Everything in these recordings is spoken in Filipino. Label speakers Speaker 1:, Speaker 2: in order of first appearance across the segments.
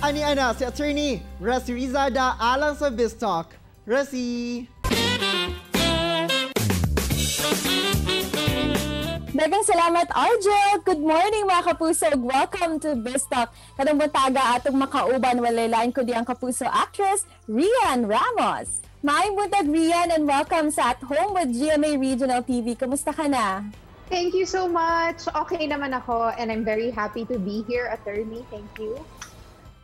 Speaker 1: Ani ana si Attorney Resi Rizada alang sa BizTalk. Resi!
Speaker 2: Daghang salamat, Argel! Good morning mga kapuso! Welcome to BizTalk. Kadang buntaga atong makauban walay lain ko di ang kapuso actress, Rhian Ramos. Maayong buntag, Rhian, and welcome sa At Home with GMA Regional TV. Kamusta ka na?
Speaker 3: Thank you so much. Okay naman ako and I'm very happy to be here, attorney. Thank you.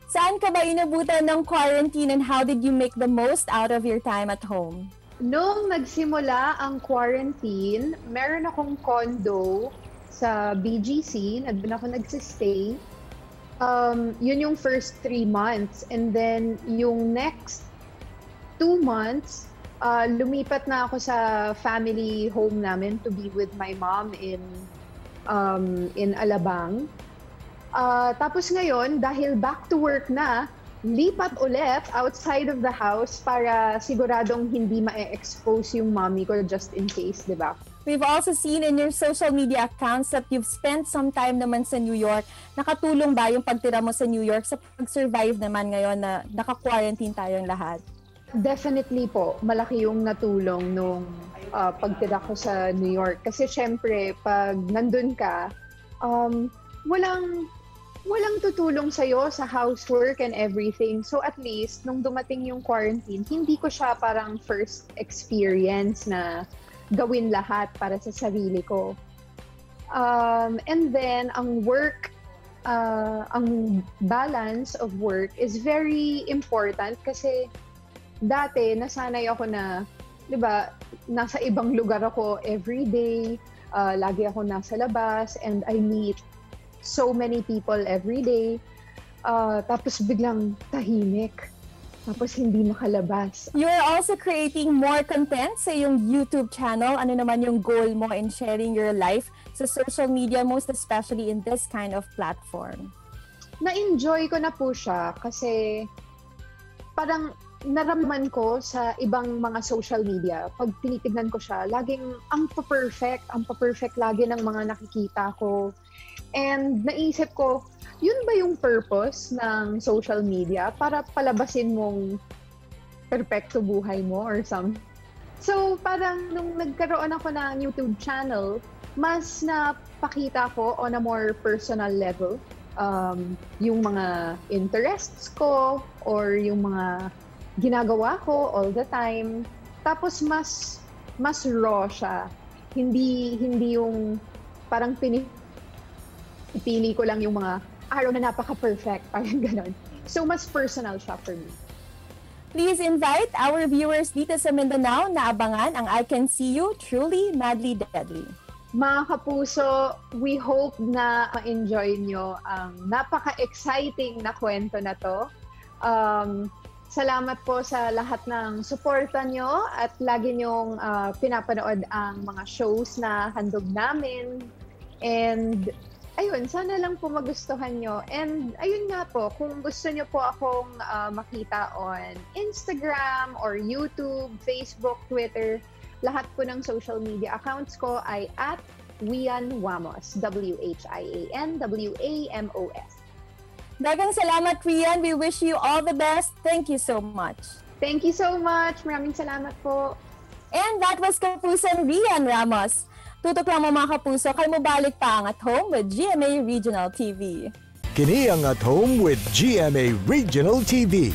Speaker 2: Saan ka ba inabutan ng quarantine and how did you make the most out of your time at home?
Speaker 3: Nung nagsimula ang quarantine, meron akong condo sa BGC, doon ako nagsistay. Yun yung first 3 months. And then yung next 2 months, lumipat na ako sa family home namin to be with my mom in Alabang. Tapos ngayon, dahil back to work na, lipat ulit outside of the house para siguradong hindi ma-expose yung mommy ko just in case, di ba?
Speaker 2: We've also seen in your social media accounts that you've spent some time naman sa New York. Nakatulong ba yung pagtira mo sa New York sa pag-survive naman ngayon na naka-quarantine tayong lahat?
Speaker 3: Definitely po, malaki yung natulong nung pagtira ko sa New York. Kasi syempre, pag nandun ka, walang tutulong sa'yo sa housework and everything. So at least, nung dumating yung quarantine, hindi ko siya parang first experience na gawin lahat para sa sarili ko. And then, ang work, ang balance of work is very important kasi dati, nasanay ako na, di ba, nasa ibang lugar ako every day, lagi ako nasa labas, and I meet so many people every day. Tapos biglang tahimik. Tapos hindi makalabas.
Speaker 2: You're also creating more content sa yung YouTube channel. Ano naman yung goal mo in sharing your life sa social media, most especially in this kind of platform?
Speaker 3: Na-enjoy ko na po siya kasi parang naramdaman ko sa ibang mga social media, pag tinitignan ko siya, laging ang pa-perfect lagi ng mga nakikita ko. And naisip ko, yun ba yung purpose ng social media? Para palabasin mong perfecto buhay mo or something. So parang nung nagkaroon ako ng YouTube channel, mas napakita ko on a more personal level yung mga interests ko or yung mga ginagawa ko all the time. Tapos mas raw siya. Hindi yung parang pinipili ko lang yung mga araw na napaka-perfect, parang ganon. So mas personal siya for me.
Speaker 2: Please invite our viewers dito sa Mindanao na abangan ang I Can See You, Truly, Madly, Deadly.
Speaker 3: Mga kapuso, we hope na ma-enjoy nyo ang napaka-exciting na kwento na to. Salamat po sa lahat ng suporta nyo at lagi nyong pinapanood ang mga shows na handog namin. And ayun, sana lang po magustuhan nyo. And ayun nga po, kung gusto nyo po akong makita on Instagram or YouTube, Facebook, Twitter, lahat po ng social media accounts ko ay at Rhian Ramos, WHIAN WAMOS.
Speaker 2: Daghang salamat, Rhian. We wish you all the best. Thank you so much.
Speaker 3: Thank you so much. Maraming salamat po.
Speaker 2: And that was Kapusan Rhian Ramos. Tutok lang mo mga kapuso, kayo mo balik pa ang At Home with GMA Regional TV.
Speaker 4: Kini ang At Home with GMA Regional TV.